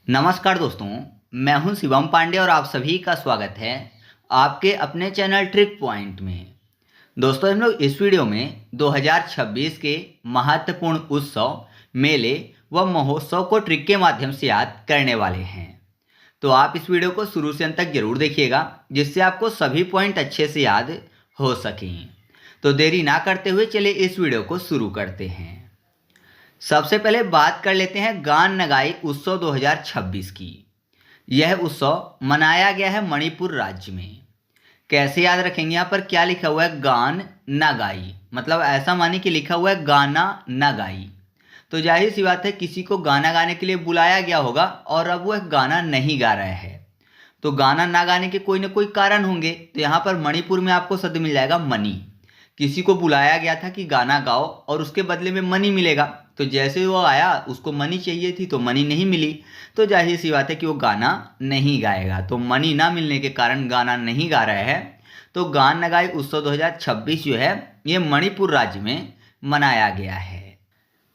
नमस्कार दोस्तों, मैं हूं शिवम पांडे और आप सभी का स्वागत है आपके अपने चैनल ट्रिक पॉइंट में। दोस्तों, हम लोग इस वीडियो में 2026 के महत्वपूर्ण उत्सव, मेले व महोत्सव को ट्रिक के माध्यम से याद करने वाले हैं। तो आप इस वीडियो को शुरू से अंत तक जरूर देखिएगा, जिससे आपको सभी पॉइंट अच्छे से याद हो सकें। तो देरी ना करते हुए चलिए इस वीडियो को शुरू करते हैं। सबसे पहले बात कर लेते हैं गान नगाई उत्सव 2026 की। यह उत्सव मनाया गया है मणिपुर राज्य में। कैसे याद रखेंगे? यहाँ पर क्या लिखा हुआ है? गान नगाई, मतलब ऐसा मानिए कि लिखा हुआ है गाना नगाई। तो जाहिर सी बात है, किसी को गाना गाने के लिए बुलाया गया होगा और अब वह गाना नहीं गा रहा है। तो गाना ना गाने के कोई ना कोई कारण होंगे। तो यहाँ पर मणिपुर में आपको शब्द मिल जाएगा मनी। किसी को बुलाया गया था कि गाना गाओ और उसके बदले में मनी मिलेगा। तो जैसे वो आया, उसको मनी चाहिए थी तो मनी नहीं मिली, तो जाहिर सी बात है कि वो गाना नहीं गाएगा। तो मनी ना मिलने के कारण गाना नहीं गा रहा है। तो गान नगाई उत्सव 2026 जो है ये मणिपुर राज्य में मनाया गया है।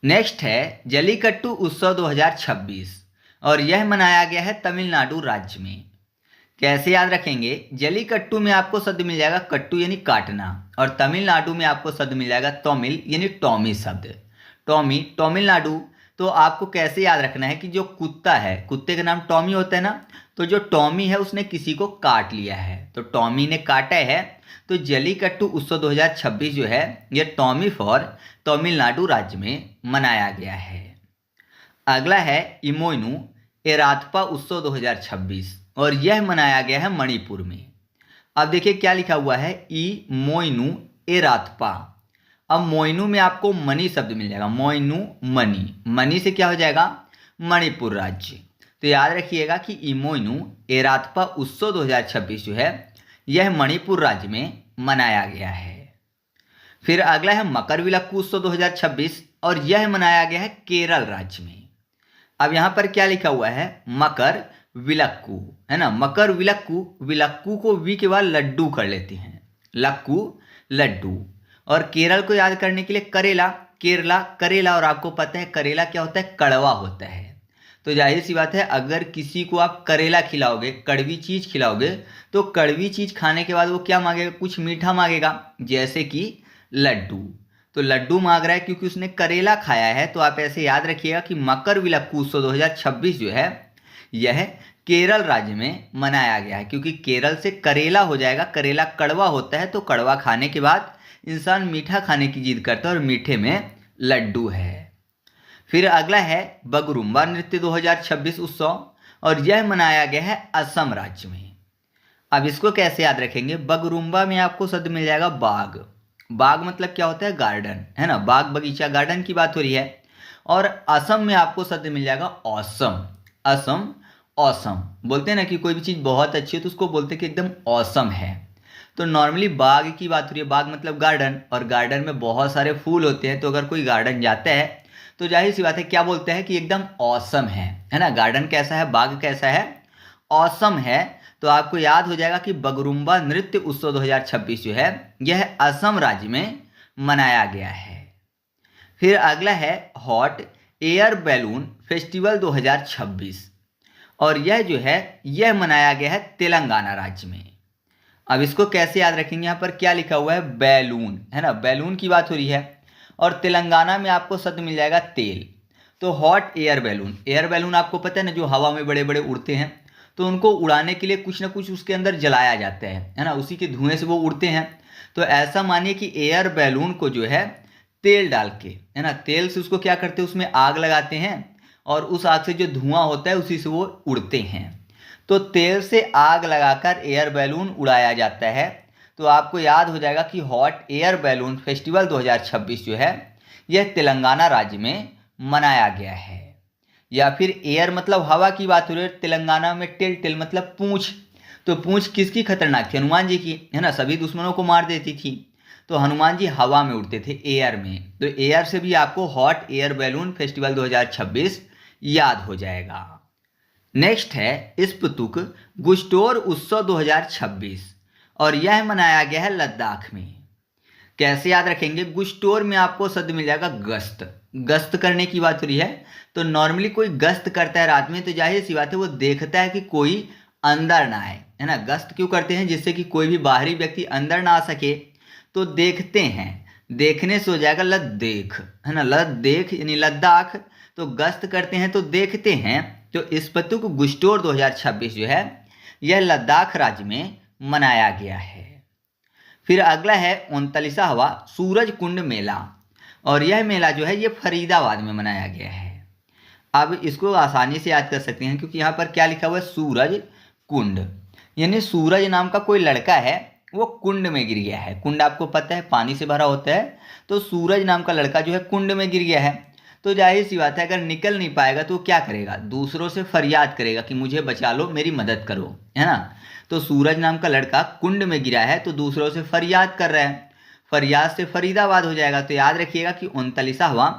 नेक्स्ट है जलीकट्टू उत्सव 2026 और यह मनाया गया है तमिलनाडु राज्य में। कैसे याद रखेंगे? जलीकट्टू में आपको शब्द मिल जाएगा कट्टू यानी काटना, और तमिलनाडु में आपको शब्द मिल जाएगा तमिल यानी टॉमी शब्द। टॉमी, तमिलनाडु। तो आपको कैसे याद रखना है कि जो कुत्ता है, कुत्ते का नाम टॉमी होता है ना, तो जो टॉमी है उसने किसी को काट लिया है, तो टॉमी ने काटा है। तो जलीकट्टू उत्सव 2026 जो है यह टॉमी फॉर तमिलनाडु राज्य में मनाया गया है। अगला है इमोइनू एराथपा उत्सव 2026 और यह मनाया गया है मणिपुर में। अब देखिए क्या लिखा हुआ है, ई मोइनू एराथपा। अब मोइनू में आपको मनी शब्द मिल जाएगा, मोइनू मनी। मनी से क्या हो जाएगा? मणिपुर राज्य। तो याद रखिएगा कि इमोइनू एराथपा उत्सव 2026 जो है यह मणिपुर राज्य में मनाया गया है। फिर अगला है मकर विलक्कू उत्सव 2026 और यह मनाया गया है केरल राज्य में। अब यहाँ पर क्या लिखा हुआ है? मकर विलक्कू, है ना। मकर विलक्कू, विलक्कू को वी के बाद लड्डू कर लेते हैं, लक्कू लड्डू। और केरल को याद करने के लिए करेला, केरला करेला। और आपको पता है करेला क्या होता है? कड़वा होता है। तो जाहिर सी बात है, अगर किसी को आप करेला खिलाओगे, कड़वी चीज खिलाओगे, तो कड़वी चीज खाने के बाद वो क्या मांगेगा? कुछ मीठा मांगेगा, जैसे कि लड्डू। तो लड्डू मांग रहा है क्योंकि उसने करेला खाया है। तो आप ऐसे याद रखिएगा कि मकर विलक्कू उत्सव 2026 जो है यह केरल राज्य में मनाया गया है, क्योंकि केरल से करेला हो जाएगा। करेला कड़वा होता है, तो कड़वा खाने के बाद इंसान मीठा खाने की जिद करता है और मीठे में लड्डू है। फिर अगला है बगरुम्बा नृत्य 2026 उत्सव और यह मनाया गया है असम राज्य में। अब इसको कैसे याद रखेंगे? बगरुम्बा में आपको शब्द मिल जाएगा बाग। बाग मतलब क्या होता है? गार्डन, है ना। बाग बगीचा, गार्डन की बात हो रही है। और असम में आपको शब्द मिल जाएगा औसम। असम, औसम। बोलते हैं ना कि कोई भी चीज़ बहुत अच्छी है तो उसको बोलते हैं कि एकदम औसम है। तो नॉर्मली बाग की बात हो रही है, बाग मतलब गार्डन, और गार्डन में बहुत सारे फूल होते हैं। तो अगर कोई गार्डन जाता है तो जाहिर सी बात है क्या बोलते हैं कि एकदम औसम है ना। गार्डन कैसा है, बाग कैसा है? औसम है। तो आपको याद हो जाएगा कि बगरुम्बा नृत्य उत्सव 2026 जो है यह असम राज्य में मनाया गया है। फिर अगला है हॉट एयर बैलून फेस्टिवल 2026 और यह जो है यह मनाया गया है तेलंगाना राज्य में। अब इसको कैसे याद रखेंगे? यहाँ पर क्या लिखा हुआ है? बैलून, है ना। बैलून की बात हो रही है और तेलंगाना में आपको शब्द मिल जाएगा तेल। तो hot air balloon, air balloon आपको पता है ना, जो हवा में बड़े बड़े उड़ते हैं। तो उनको उड़ाने के लिए कुछ ना कुछ उसके अंदर जलाया जाता है ना। उसी के धुएं से वो उड़ते हैं। तो ऐसा मानिए कि एयर बैलून को जो है तेल डाल के, है ना, तेल से उसको क्या करते हैं? उसमें आग लगाते हैं और उस आग से जो धुआं होता है उसी से वो उड़ते हैं। तो तेल से आग लगाकर एयर बैलून उड़ाया जाता है। तो आपको याद हो जाएगा कि हॉट एयर बैलून फेस्टिवल 2026 जो है यह तेलंगाना राज्य में मनाया गया है। या फिर एयर मतलब हवा की बात हो रही है, तेलंगाना में टेल, टेल मतलब पूंछ। तो पूंछ किसकी खतरनाक थी? हनुमान जी की, है ना। सभी दुश्मनों को मार देती थी। तो हनुमान जी हवा में उड़ते थे, एयर में। तो एयर से भी आपको हॉट एयर बैलून फेस्टिवल 2026 याद हो जाएगा। नेक्स्ट है स्पुतुक गुस्टोर उत्सव 2026 और यह मनाया गया है लद्दाख में। कैसे याद रखेंगे? गुस्टोर में आपको शब्द मिल जाएगा गश्त। गश्त करने की बात हो रही है। तो नॉर्मली कोई गश्त करता है रात में तो जाहिर सी बात है वो देखता है कि कोई अंदर ना आए, है ना। गश्त क्यों करते हैं? जिससे कि कोई भी बाहरी व्यक्ति अंदर ना आ सके। तो देखते हैं, देखने से हो जाएगा लद्देख, है ना। लद्देख यानी लद्दाख। तो गश्त करते हैं तो देखते हैं। तो स्पुतनिक गुस्टोर 2026 जो है यह लद्दाख राज्य में मनाया गया है। फिर अगला है 39वां सूरज कुंड मेला, और यह मेला जो है ये फरीदाबाद में मनाया गया है। अब इसको आसानी से याद कर सकते हैं क्योंकि यहाँ पर क्या लिखा हुआ है, सूरज कुंड, यानी सूरज नाम का कोई लड़का है वो कुंड में गिर गया है। कुंड आपको पता है पानी से भरा होता है। तो सूरज नाम का लड़का जो है कुंड में गिर गया है। तो जाहिर सी बात है अगर निकल नहीं पाएगा तो क्या करेगा, दूसरों से फरियाद करेगा कि मुझे बचा लो, मेरी मदद करो, है ना। तो सूरज नाम का लड़का कुंड में गिरा है तो दूसरों से फरियाद कर रहा है। फरियाद से फरीदाबाद हो जाएगा। तो याद रखिएगा कि 39वां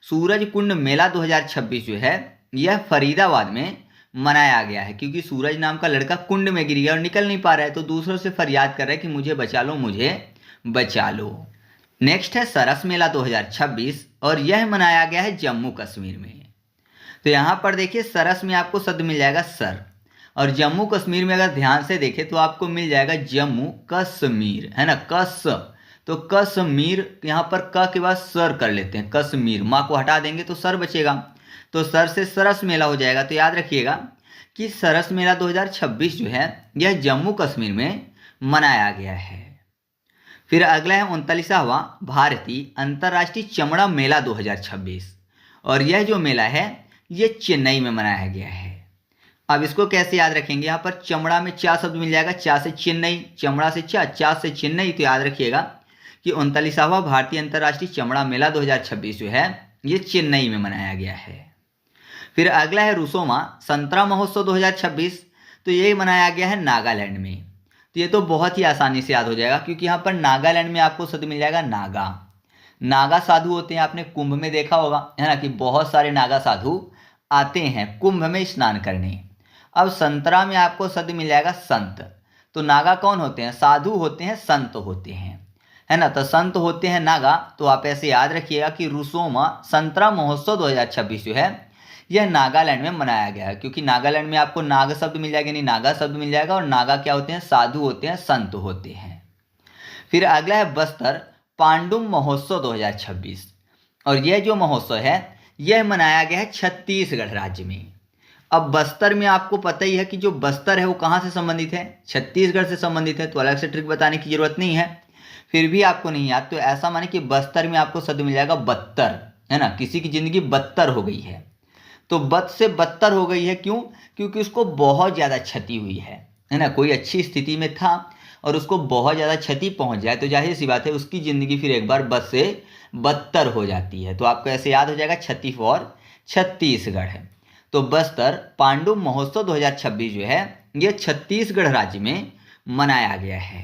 सूरज कुंड मेला 2026 जो है यह फरीदाबाद में मनाया गया है, क्योंकि सूरज नाम का लड़का कुंड में गिर गया और निकल नहीं पा रहा है तो दूसरों से फरियाद कर रहा है कि मुझे बचा लो, मुझे बचा लो। नेक्स्ट है सरस मेला 2026, और यह मनाया गया है जम्मू कश्मीर में। तो यहाँ पर देखिए सरस में आपको शब्द मिल जाएगा सर, और जम्मू कश्मीर में अगर ध्यान से देखें तो आपको मिल जाएगा जम्मू कश्मीर, है ना। कस, तो कश्मीर, यहाँ पर क के बाद सर कर लेते हैं, कश्मीर, माँ को हटा देंगे तो सर बचेगा। तो सर से सरस मेला हो जाएगा। तो याद रखिएगा कि सरस मेला 2026 जो है यह जम्मू कश्मीर में मनाया गया है। फिर अगला है 39वां भारतीय अंतर्राष्ट्रीय चमड़ा मेला 2026, और यह जो मेला है ये चेन्नई में मनाया गया है। अब इसको कैसे याद रखेंगे, यहाँ पर चमड़ा में चा शब्द मिल जाएगा, चा से चेन्नई, चमड़ा से चा से चेन्नई। तो याद रखिएगा कि 39वां भारतीय अंतर्राष्ट्रीय चमड़ा मेला 2026 जो है ये चेन्नई में मनाया गया है। फिर अगला है रुसोमा संतरा महोत्सव 2026, तो ये मनाया गया है नागालैंड में। तो ये तो बहुत ही आसानी से याद हो जाएगा क्योंकि यहाँ पर नागालैंड में आपको शब्द मिल जाएगा नागा। नागा साधु होते हैं, आपने कुंभ में देखा होगा, है ना, कि बहुत सारे नागा साधु आते हैं कुंभ में स्नान करने। अब संतरा में आपको शब्द मिल जाएगा संत। तो नागा कौन होते हैं, साधु होते हैं, संत होते हैं, है ना। तो संत होते हैं नागा। तो आप ऐसे याद रखिएगा कि रुसोमा संतरा महोत्सव 2026 जो है यह नागालैंड में मनाया गया है, क्योंकि नागालैंड में आपको नाग शब्द मिल जाएगा, यानी नागा शब्द मिल जाएगा, और नागा क्या होते हैं, साधु होते हैं, संत होते हैं। फिर अगला है बस्तर पांडुम महोत्सव 2026, और यह जो महोत्सव है यह मनाया गया है छत्तीसगढ़ राज्य में। अब बस्तर में आपको पता ही है कि जो बस्तर है वो कहाँ से संबंधित है, छत्तीसगढ़ से संबंधित है। तो अलग से ट्रिक बताने की जरूरत नहीं है। फिर भी आपको नहीं याद तो ऐसा माने कि बस्तर में आपको शब्द मिल जाएगा बदतर, है ना। किसी की जिंदगी बदतर हो गई है, तो बद से बदतर हो गई है, क्यों? क्योंकि उसको बहुत ज़्यादा क्षति हुई है ना। कोई अच्छी स्थिति में था और उसको बहुत ज़्यादा क्षति पहुंच जाए तो जाहिर सी बात है उसकी ज़िंदगी फिर एक बार बद से बदतर हो जाती है। तो आपको ऐसे याद हो जाएगा छत्ती फॉर छत्तीसगढ़ है। तो बस्तर पांडुम महोत्सव 2026 जो है ये छत्तीसगढ़ राज्य में मनाया गया है।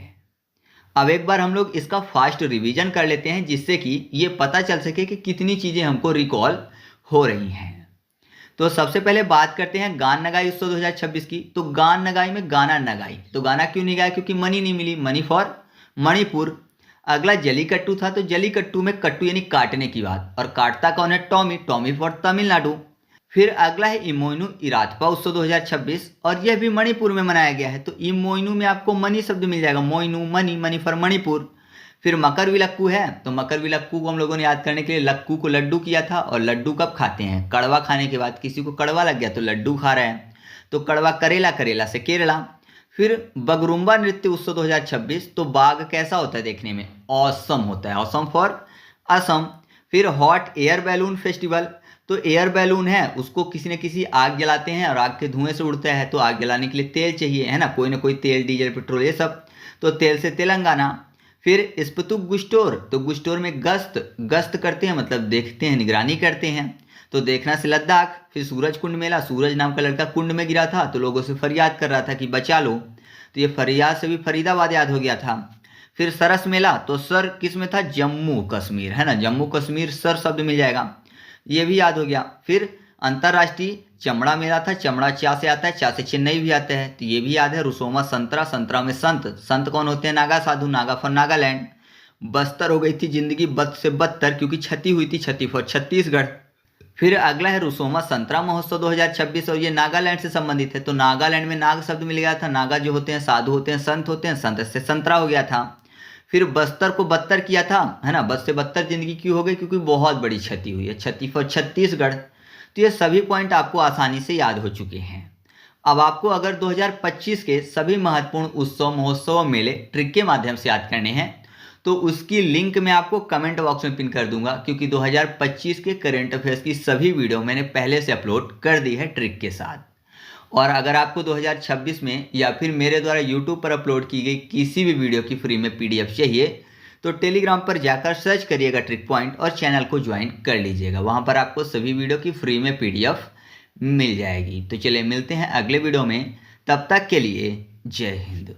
अब एक बार हम लोग इसका फास्ट रिवीजन कर लेते हैं जिससे कि ये पता चल सके कि कितनी चीज़ें हमको रिकॉल हो रही हैं। तो सबसे पहले बात करते हैं गान नगाई उत्सव 2026 की। तो गान नगाई में गाना नगाई, तो गाना क्यों नहीं गाया, क्योंकि मनी नहीं मिली, मनी फॉर मणिपुर। अगला जलीकट्टू था, तो जलीकट्टू में कट्टू यानी काटने की बात, और काटता कौन है, टॉमी, टॉमी फॉर तमिलनाडु। फिर अगला है इमोइनू इरातपा उत्सव 2026, और यह भी मणिपुर में मनाया गया है। तो इमोइनू में आपको मनी शब्द मिल जाएगा, मोइनू मनी, मनी फॉर मणिपुर। फिर मकर विलक्कू है, तो मकर विलक्कू को हम लोगों ने याद करने के लिए लक्कू को लड्डू किया था, और लड्डू कब खाते हैं, कड़वा खाने के बाद। किसी को कड़वा लग गया तो लड्डू खा रहे हैं, तो कड़वा करेला, करेला से केरला। फिर बगरुम्बा नृत्य उत्सव 2026, तो बाघ कैसा होता है देखने में, ऑसम होता है, ऑसम फॉर असम। फिर हॉट एयर बैलून फेस्टिवल, तो एयर बैलून है उसको किसी न किसी आग जलाते हैं और आग के धुएं से उड़ता है, तो आग जलाने के लिए तेल चाहिए, है ना, कोई ना कोई तेल, डीजल, पेट्रोल, ये सब। तो तेल से तेलंगाना। फिर स्पुतनिक गुस्टोर, तो गुस्टोर में गश्त करते हैं, मतलब देखते हैं, निगरानी करते हैं, तो देखना से लद्दाख। फिर सूरज कुंड मेला, सूरज नाम का लड़का कुंड में गिरा था तो लोगों से फरियाद कर रहा था कि बचा लो, तो ये फरियाद से भी फरीदाबाद याद हो गया था। फिर सरस मेला, तो सर किस में था, जम्मू कश्मीर, है ना, जम्मू कश्मीर सर शब्द मिल जाएगा, ये भी याद हो गया। फिर अंतर्राष्ट्रीय चमड़ा मेला था, चमड़ा चा से आता है, चा से चेन्नई भी आता है, तो ये भी याद है। रुसोमा संतरा, संतरा में संत, संत कौन होते हैं, नागा साधु, नागा फॉर नागालैंड। बस्तर हो गई थी जिंदगी बद से बदतर क्योंकि क्षति हुई थी क्षति फॉर छत्तीसगढ़। फिर अगला है रुसोमा संतरा महोत्सव 2026 और ये नागालैंड से संबंधित है। तो नागालैंड में नाग शब्द मिल गया था, नागा जो होते हैं साधु होते हैं, संत होते हैं, संत से संतरा हो गया था। फिर बस्तर को बदतर किया था, है ना, बद से बदतर जिंदगी क्यों हो गई, क्योंकि बहुत बड़ी क्षति हुई है, क्षति फॉर छत्तीसगढ़। तो ये सभी पॉइंट आपको आसानी से याद हो चुके हैं। अब आपको अगर 2025 के सभी महत्वपूर्ण उत्सव महोत्सव और मेले ट्रिक के माध्यम से याद करने हैं तो उसकी लिंक मैं आपको कमेंट बॉक्स में पिन कर दूंगा, क्योंकि 2025 के करंट अफेयर्स की सभी वीडियो मैंने पहले से अपलोड कर दी है ट्रिक के साथ। और अगर आपको 2026 में या फिर मेरे द्वारा यूट्यूब पर अपलोड की गई किसी भी वीडियो की फ्री में पीडीएफ चाहिए तो टेलीग्राम पर जाकर सर्च करिएगा ट्रिक पॉइंट और चैनल को ज्वाइन कर लीजिएगा। वहाँ पर आपको सभी वीडियो की फ्री में पीडीएफ मिल जाएगी। तो चलिए मिलते हैं अगले वीडियो में, तब तक के लिए जय हिंद।